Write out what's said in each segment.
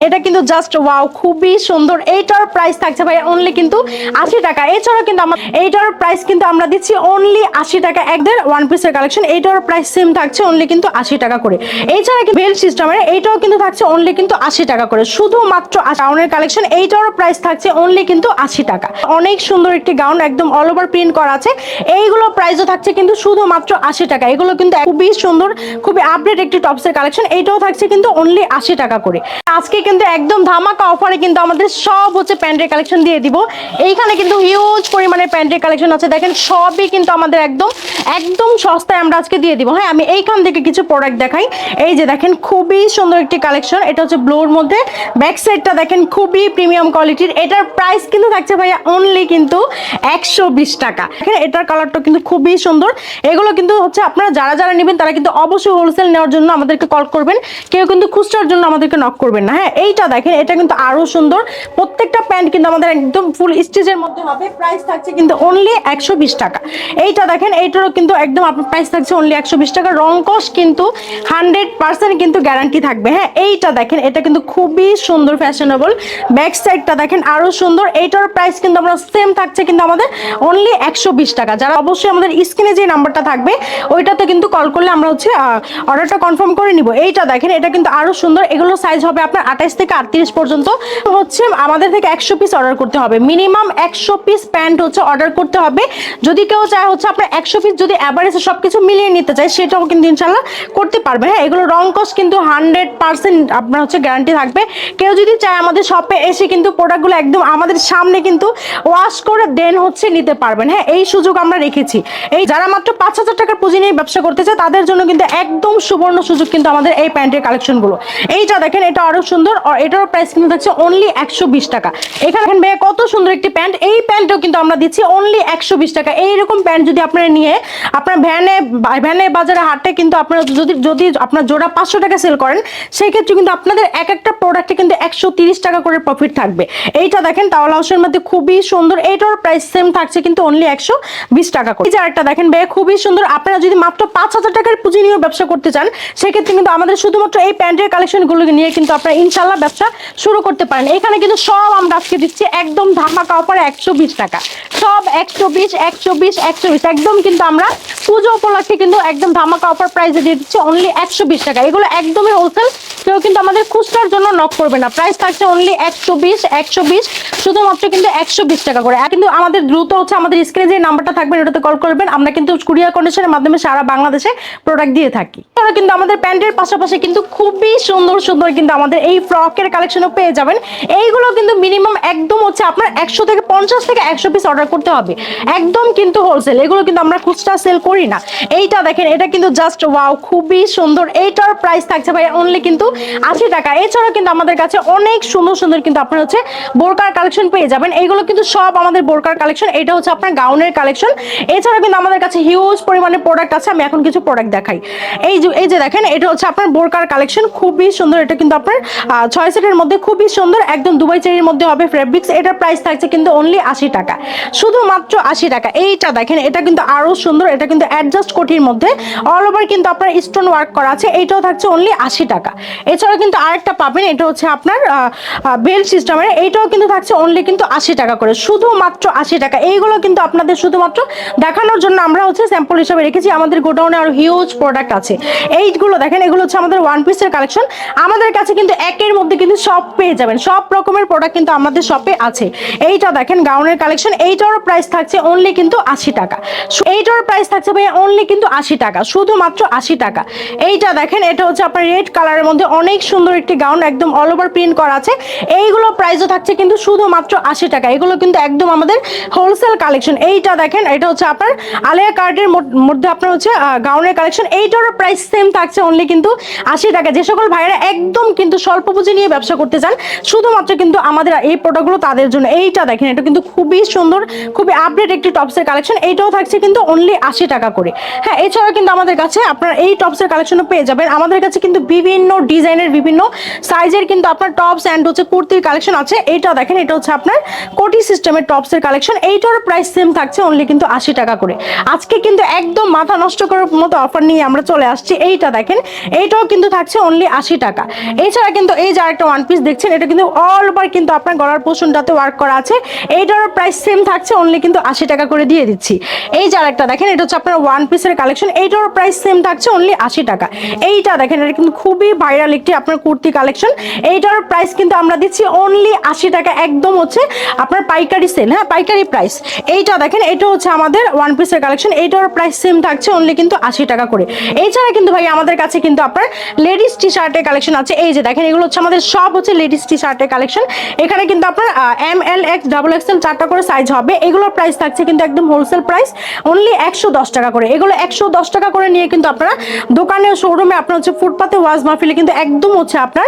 এটা কিন্তু just wow, খুবই সুন্দর। এইটার প্রাইস থাকছে ভাই অনলি কিন্তু 80 টাকা। এছাড়া কিন্তু আমরা এইটার প্রাইস কিন্তু আমরা দিচ্ছি অনলি 80 টাকা। একদের ওয়ান পিসের কালেকশন, এইটার প্রাইস সেম থাকছে অনলি কিন্তু 80 টাকা করে। এছাড়া কি বেল সিস্টেমের এইটাও কিন্তু থাকছে অনলি কিন্তু 80 টাকা করে, শুধুমাত্র গাউনের কালেকশন। এইটার প্রাইস থাকছে অনলি কিন্তু 80 টাকা। অনেক সুন্দর একটি গাউন, একদম অল ওভার প্রিন্ট করা আছে। এইগুলো প্রাইসও থাকছে কিন্তু শুধুমাত্র 80 টাকা। এগুলো কিন্তু খুবই সুন্দর, খুবই আপডেট একটি টপসের কালেকশন। এইটাও থাকছে কিন্তু অনলি 80 টাকা করে। আজকে কিন্তু একদম ধামাকা অফারে কিন্তু আমাদের সব হচ্ছে প্যান্টের কালেকশন দিয়ে দিব। এইখানে কিন্তু হিউজ পরিমাণে প্যান্টের কালেকশন আছে, দেখেন সবই কিন্তু আমাদের একদম একদম সস্তায় আমরা আজকে দিয়ে দিব। হ্যাঁ, আমি এইখান থেকে কিছু প্রোডাক্ট দেখাই। এই যে দেখেন খুবই সুন্দর একটি কালেকশন, এটা হচ্ছে ব্লুর মধ্যে। ব্যাক সাইডটা দেখেন খুবই প্রিমিয়াম কোয়ালিটির। এটার প্রাইস কিন্তু থাকছে ভাইয়া অনলি কিন্তু 120 টাকা। দেখেন এটার কালারটা কিন্তু খুবই সুন্দর। এগুলো কিন্তু হচ্ছে আপনারা যারা যারা নেবেন তারা কিন্তু অবশ্যই হোলসেল নেওয়ার জন্য আমাদেরকে কল করবেন, কেউ কিন্তু খুচরার জন্য আমাদেরকে নক করবেন না। হ্যাঁ, এইটা দেখেন, এটা কিন্তু আরো সুন্দর। প্রত্যেকটা প্যান্ট কিন্তু আমাদের একদম ফুল স্টিচের মধ্যে হবে। প্রাইস থাকছে কিন্তু অনলি 120 টাকা। এইটা দেখেন, এইটারও কিন্তু একদম আপনার প্রাইস থাকছে অনলি 120 টাকা। রং কস কিন্তু 100% কিন্তু গ্যারান্টি থাকবে। হ্যাঁ, এইটা দেখেন, এটা কিন্তু খুবই সুন্দর, ফ্যাশনেবল। ব্যাক সাইডটা দেখেন আরো সুন্দর। এইটার প্রাইস কিন্তু আমরা সেম থাকছে কিন্তু আমাদের অনলি 120 টাকা। যারা অবশ্যই আমাদের স্ক্রিনে যে নাম্বারটা থাকবে ওইটাতে কিন্তু কল করলে আমরা হচ্ছে অর্ডারটা কনফার্ম করে নিব। এইটা দেখেন, এটা কিন্তু আরো সুন্দর। এগুলো সাইজ হবে আপনার 28 থেকে 38 পর্যন্ত। হচ্ছে আমাদের থেকে 100 পিস অর্ডার করতে হবে, মিনিমাম 100 পিস প্যান্ট হচ্ছে অর্ডার করতে হবে। যদি কেউ চায় হচ্ছে আপনার 100 পিস যদি অ্যাভারেজে সবকিছু মিলিয়ে নিতে চায় সেটাও কিন্তু ইনশাল্লাহ করতে পারবে। হ্যাঁ, এগুলো রং কস কিন্তু 100% আপনার হচ্ছে গ্যারান্টি থাকবে। কেউ যদি চায় আমাদের শপে এসে কিন্তু প্রোডাক্টগুলো একদম আমাদের সামনে কিন্তু ওয়াশ করে দেন হচ্ছে নিতে পারবেন। হ্যাঁ, এই সুযোগ আমরা রেখেছি। এই যারা মাত্র 5,000 টাকার পুঁজি নিয়ে ব্যবসা করতে চায় তাদের জন্য কিন্তু একদম সুবর্ণ সুযোগ কিন্তু আমাদের এই প্যান্টের কালেকশনগুলো। এইটা দেখেন, এটা আরো সুন্দর। এটার প্রাইস কিন্তু থাকছে অনলি 120 টাকা। এখানে দেখেন ভাইয়া কত সুন্দর একটি প্যান্ট। এই প্যান্টও কিন্তু আমরা দিচ্ছি অনলি 120 টাকা। এইরকম প্যান্ট যদি আপনারা নিয়ে আপনার ভ্যানে বাজারে হাটে কিন্তু আপনারা যদি আপনার জোড়া 500 টাকা সেল করেন, সেই ক্ষেত্রে কিন্তু আপনাদের এক একটা প্রোডাক্টে কিন্তু 130 টাকা করে প্রফিট থাকবে। এইটা দেখেন টাওয়াল হাউসের মধ্যে খুবই সুন্দর। এইটার প্রাইস সেম থাকছে কিন্তু অনলি 120 টাকা করে। এই যে আরেকটা দেখেন ভাইয়া খুবই সুন্দর। আপনারা যদি মাত্র 5,000 টাকার পুঁজি নিয়ে ব্যবসা করতে চান সেক্ষেত্রে কিন্তু আমাদের শুধুমাত্র এই প্যান্টের কালেকশনগুলো নিয়ে কিন্তু আপনারা ইনশাল্লাহ ব্যবসা শুরু করতে পারেন। এখানে কিন্তু সব আমরা আজকে দিচ্ছি একদম ধামাকা অফারে 120 টাকা। সব 120 120 120 একদম কিন্তু আমরা পুজো উপলক্ষে কিন্তু একদম ধামাকা অফার প্রাইসে দিয়ে দিচ্ছি অনলি 120 টাকা। এগুলো একদমই হোলসেল, কেউ কিন্তু আমাদের খুচরার জন্য নক করবে না। প্রাইস থাকছে অনলি 120 শুধুমাত্র কিন্তু 120 টাকা করে। কিন্তু আমাদের দ্রুত হচ্ছে আমাদের স্ক্রিনে যে নাম্বারটা থাকবে ওটাতে কল করবেন। আমরা কিন্তু কুরিয়ার কন্ডিশনের মাধ্যমে সারা বাংলাদেশে প্রোডাক্ট দিয়ে থাকি। এছাড়া কিন্তু আমাদের প্যান্টের পাশাপাশি কিন্তু খুবই সুন্দর সুন্দর কিন্তু আমাদের এই ফ্রকের কালেকশনও পেয়ে যাবেন। এইগুলো কিন্তু মিনিমাম একদম হচ্ছে আপনার 100 থেকে 50 থেকে 100 পিস অর্ডার করতে হবে, একদম কিন্তু হোলসেল। এগুলো কিন্তু আমরা খুচরা সেল করি না। এইটা দেখেন, এটা কিন্তু জাস্ট ওয়াও, খুবই সুন্দর। এইটার প্রাইস থাকছে ভাই অনলি কিন্তু 80 টাকা। এছাড়া কিন্তু আমাদের কাছে অনেক সুন্দর সুন্দর কিন্তু আপনার হচ্ছে বোরকার কালেকশন পেয়ে যাবেন। এইগুলো কিন্তু সব আমাদের বোরকার কালেকশন। এটা হচ্ছে আপনার গাউনের কালেকশন। এছাড়া কিন্তু আমাদের কাছে হিউজ পরিমাণে প্রোডাক্ট আছে। আমি এখন কিছু প্রোডাক্ট দেখাই। এই যে দেখেন, এটা হচ্ছে আপনার বোরকার কালেকশন, খুবই সুন্দর। এটা কিন্তু আপনার 6 সেটের মধ্যে খুবই সুন্দর, একদম দুবাই চেরির মধ্যে হবে ফেব্রিক্স। এটার প্রাইস থাকছে কিন্তু অনলি 80 টাকা, শুধুমাত্র 80 টাকা। এইটা দেখেন, এটা কিন্তু আরো সুন্দর। এটা কিন্তু অ্যাডজাস্ট কোটির মধ্যে অল ওভার কিন্তু আপনার স্টোন ওয়ার্ক করা আছে। এইটাও থাকছে অনলি 80 টাকা। এছাড়া কিন্তু আরেকটা পাবেন, এটা হচ্ছে আপনার বেল্ট সিস্টেমের। এইটাও কিন্তু থাকছে অনলি কিন্তু 80 টাকা করে, শুধুমাত্র 80 টাকা। এইগুলো কিন্তু আপনাদের শুধুমাত্র দেখানোর জন্য আমরা হচ্ছে স্যাম্পল হিসেবে রেখেছি। আমাদের গোডাউনে আরো হিউজ প্রোডাক্ট আছে। এইগুলো দেখেন, এগুলো হচ্ছে আমাদের ওয়ান পিসের কালেকশন। আমাদের কাছে কিন্তু একের মধ্যে কিন্তু সব পেয়ে যাবেন, সব রকমের প্রোডাক্ট কিন্তু আমাদের শপে আছে। এইটা দেখেন গাউনের কালেকশন। এইটারও প্রাইস থাকছে অনলি কিন্তু 80 টাকা। এইটার প্রাইস থাকছে ভাই অনলি কিন্তু 80 টাকা, শুধুমাত্র 80 টাকা। এইটা দেখেন, এটা হচ্ছে আপনার রেড কালারের মধ্যে অনেক সুন্দর একটি গাউন, একদম অল ওভার প্রিন্ট করা আছে। এইগুলো প্রাইসও থাকছে কিন্তু শুধুমাত্র 80 টাকা। এগুলো কিন্তু একদম আমাদের হোলসেল কালেকশন। এইটা দেখেন, এটা হচ্ছে আপনার আলিয়া কার্ডের মধ্যে আপনার হচ্ছে গাউনের কালেকশন। এইটারও প্রাইস সেম থাকছে অনলি কিন্তু 80 টাকা। যে সকল ভাইরা একদম কিন্তু স্বল্প পুঁজি নিয়ে ব্যবসা করতে চান শুধুমাত্র কিন্তু আমাদের এই প্রোডাক্টগুলো তাদের জন্য। এইটা দেখেন, এটা কিন্তু খুবই সুন্দর, খুবই আপডেট একটি টপসের কালেকশন। এইটাও থাকছে কিন্তু অনলি 80 টাকা করে। হ্যাঁ, এছাড়া কিন্তু আমাদের কাছে আপনার এই টপসের কালেকশনও পেয়ে যাবেন। আমাদের কাছে কিন্তু বিভিন্ন ডিজাইনের, বিভিন্ন সাইজের কিন্তু আপনার আপনার টপস এন্ড হচ্ছে কুর্তির কালেকশন আছে। এইটা দেখেন, এটা হচ্ছে আপনার কোটি সিস্টেমের টপসের কালেকশন। এইটার প্রাইস সেম থাকছে অনলি কিন্তু 80 টাকা করে। আজকে কিন্তু একদম মাথা নষ্ট করার মতো অফার নিয়ে আমরা চলে আসছি। এইটা দেখেন, এইটাও কিন্তু থাকছে অনলি 80 টাকা। এছাড়া কিন্তু এই যে আরেকটা ওয়ান পিস দেখছেন, এটা কিন্তু অল ওভার কিন্তু আপনার গলার পোর্শনটাতে ওয়ার্ক করা আছে। এইটার প্রাইস সেম থাকছে অনলি কিন্তু 80 টাকা করে দিয়ে দিচ্ছি। এই যে আরেকটা দেখেন, এটা হচ্ছে আপনার ওয়ান পিসের কালেকশন। এইটার প্রাইস সেম থাকছে অনলি 80 টাকা। এইটা দেখেন, এটা কিন্তু খুবই ভাইরাল একটি আপনার কুর্তি কালেকশন। এইটার প্রাইস কিন্তু আমরা দিচ্ছি অনলি 80 টাকা, একদম হচ্ছে আপনার পাইকারি সেল, হ্যাঁ পাইকারি প্রাইস। এইটা দেখেন, এটা হচ্ছে আমাদের ওয়ান পিসের কালেকশন। এইটার প্রাইস সেম থাকছে অনলি কিন্তু 80 টাকা করে। এছাড়া কিন্তু ভাই আমাদের কাছে কিন্তু আপনার লেডিস টি শার্টের কালেকশন আছে। এই যে দেখেন, এগুলো হচ্ছে আমাদের সব হচ্ছে লেডিস টি শার্টের কালেকশন। এখানে কিন্তু আপনার M L X double XL 4টা করে সাইজ হবে। এগুলোর প্রাইস থাকছে কিন্তু একদম হোলসেল প্রাইস অনলি 110 টাকা করে। এগুলো 110 টাকা করে নিয়ে কিন্তু আপনারা দোকানে শোরুমে আপনার হচ্ছে ফুটপাতে ওয়াজ মাহফিলে কিন্তু একদম হচ্ছে আপনার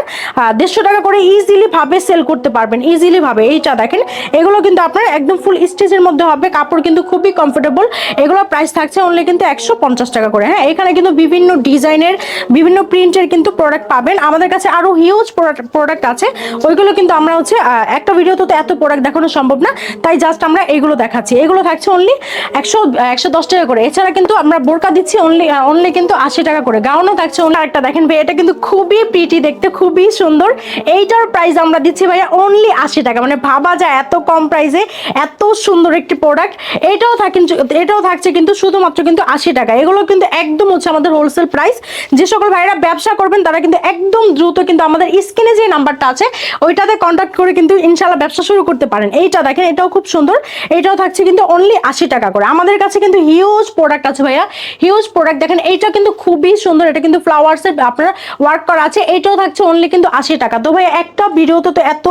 150 টাকা করে ইজিলি ভাবে সেল করতে পারবেন, ইজিলি ভাবে। এইটা দেখেন, এগুলো কিন্তু আপনার একদম ফুল স্টিচের মধ্যে হবে, কাপড় কিন্তু খুবই কমফোর্টেবল। এগুলোর প্রাইস থাকছে অনলি কিন্তু 150 টাকা করে। হ্যাঁ, এখানে কিন্তু বিভিন্ন ডিজাইনের বিভিন্ন প্রিন্টের কিন্তু প্রোডাক্ট পাবেন। আমাদের কাছে আরো হিউজ প্রোডাক্ট আছে, ওইগুলো কিন্তু আমরা হচ্ছে একটা ভিডিওতে তো এত প্রোডাক্ট দেখানো সম্ভব না, তাই জাস্ট আমরা এইগুলো দেখাচ্ছি। এগুলো থাকছে অনলি 110 টাকা করে। এছাড়া কিন্তু আমরা বোরকা দিচ্ছি অনলি কিন্তু 80 টাকা করে। গাউনও থাকছে অনলি। আরেকটা দেখেন ভাই, এটা কিন্তু খুবই প্রিটি দেখতে, খুবই সুন্দর। এইটার প্রাইস আমরা দিচ্ছি ভাইয়া অনলি 80 টাকা। মানে ভাবা যায় এত কম প্রাইসে এত সুন্দর একটি প্রোডাক্ট। এটাও থাকছে কিন্তু শুধুমাত্র কিন্তু 80 টাকা। এগুলো কিন্তু একদম হচ্ছে আমাদের হোলসেল প্রাইস। যে সকল ভাইরা ব্যবসা করবেন তারা কিন্তু একদম দ্রুত কিন্তু আমাদের স্ক্রিনে যে নাম্বারটা আছে ওইটাতে কন্ট্যাক্ট করে কিন্তু ইনশাআল্লাহ ব্যবসা শুরু করতে পারেন। এইটা দেখেন, এটাও খুব সুন্দর। এটাও থাকছে কিন্তু অনলি 80 টাকা করে। আমাদের কাছে কিন্তু হিউজ প্রোডাক্ট আছে ভাইয়া, হিউজ প্রোডাক্ট। দেখেন, এইটা কিন্তু খুবই সুন্দর, এটা কিন্তু ফ্লাওয়ার্সের আপনার ওয়ার্ক করা আছে। এইটাও থাকছে অনলি কিন্তু 80 টাকা। তো ভাই একটা ভিডিওতে তো এত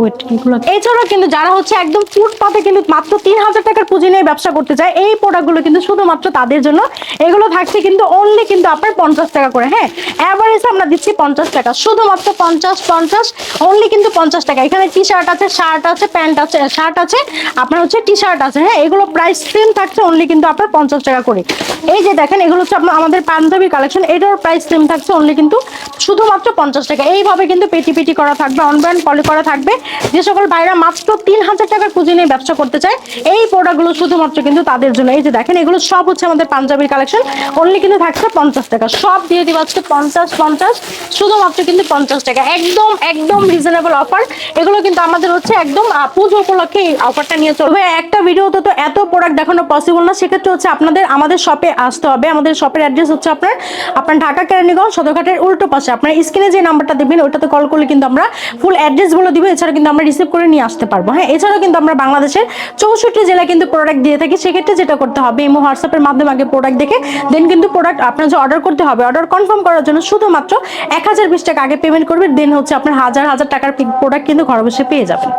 ওয়েট এগুলো। এছাড়াও কিন্তু যারা হচ্ছে একদম ফুটপাতে কিন্তু মাত্র 3000 টাকার পুঁজি নিয়ে ব্যবসা করতে চায়, এই প্রোডাক্টগুলো কিন্তু শুধুমাত্র তাদের জন্য। এগুলো থাকছে কিন্তু অনলি কিন্তু আপনার 50 টাকা করে। হ্যাঁ, এভারেজ আমরা দিচ্ছি 50 টাকা, শুধুমাত্র 50 অনলি কিন্তু 50 টাকা। এখানে টি শার্ট আছে, শার্ট আছে, প্যান্ট আছে, শার্ট আছে, আপনার হচ্ছে টি শার্ট আছে। হ্যাঁ, এগুলো প্রাইস সেম থাকছে অনলি কিন্তু আপনার 50 টাকা করে। এই যে দেখেন, এগুলো হচ্ছে আপনার আমাদের পাঞ্জাবি কালেকশন। এটার প্রাইস সেম থাকছে অনলি কিন্তু শুধুমাত্র 50 টাকা। এইভাবে কিন্তু পেটি পেটি করা থাকবে, অনব্র্যান্ড পলি করা থাকবে। যে সকল ভাইরা মাত্র 3000 টাকার পুঁজি নিয়ে ব্যবসা করতে চায়, এই প্রোডাক্টগুলো শুধুমাত্র কিন্তু তাদের জন্য। এই যে দেখেন, এগুলো সব হচ্ছে আমাদের পাঞ্জাবির কালেকশন। অনলি কিন্তু থাকছে 50 টাকা। সব দিয়ে দিবা হচ্ছে 50 শুধুমাত্র কিন্তু 50 টাকা। একদম একদম রিজনেবল অফার। এগুলো কিন্তু আমাদের হচ্ছে একদম পুজো উপলক্ষে এই অফারটা নিয়ে চলবে। একটা ভিডিওতে তো এত প্রোডাক্ট দেখানো পসিবল না, সেক্ষেত্রে হচ্ছে আপনাদের আমাদের শপে আসতে হবে। আমাদের শপের অ্যাড্রেস হচ্ছে আপনার ঢাকা কেরানীগঞ্জ সদরঘাটের উল্টো পাশে। আপনার স্ক্রিনে যে নাম্বারটা দেবেন ওইটাতে কল করলে কিন্তু আমরা ফুল অ্যাড্রেস বলে দিব। এছাড়া কিন্তু আমরা রিসিভ করে নিয়ে আসতে পারবো। হ্যাঁ, এছাড়াও কিন্তু আমরা বাংলাদেশের 64 জেলায় কিন্তু প্রোডাক্ট দিয়ে থাকি। সেক্ষেত্রে যেটা করতে হবে, ইমো হোয়াটসঅ্যাপের মাধ্যমে আগে প্রোডাক্ট দেখে দেন কিন্তু প্রোডাক্ট আপনার যে অর্ডার করতে হবে, অর্ডার কনফার্ম করার জন্য শুধুমাত্র 1020 টাকা আগে পেমেন্ট করবে। দেন হচ্ছে আপনার হাজার হাজার টাকার প্রোডাক্ট কিন্তু ঘরে বসে পেয়ে যাবেন।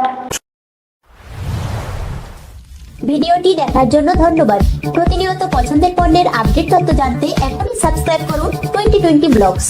ভিডিওটি দেখার জন্য ধন্যবাদ। প্রতিনিয়ত পছন্দের পণ্যের আপডেট তথ্য জানতে এখনই সাবস্ক্রাইব করুন 2020 ব্লগস।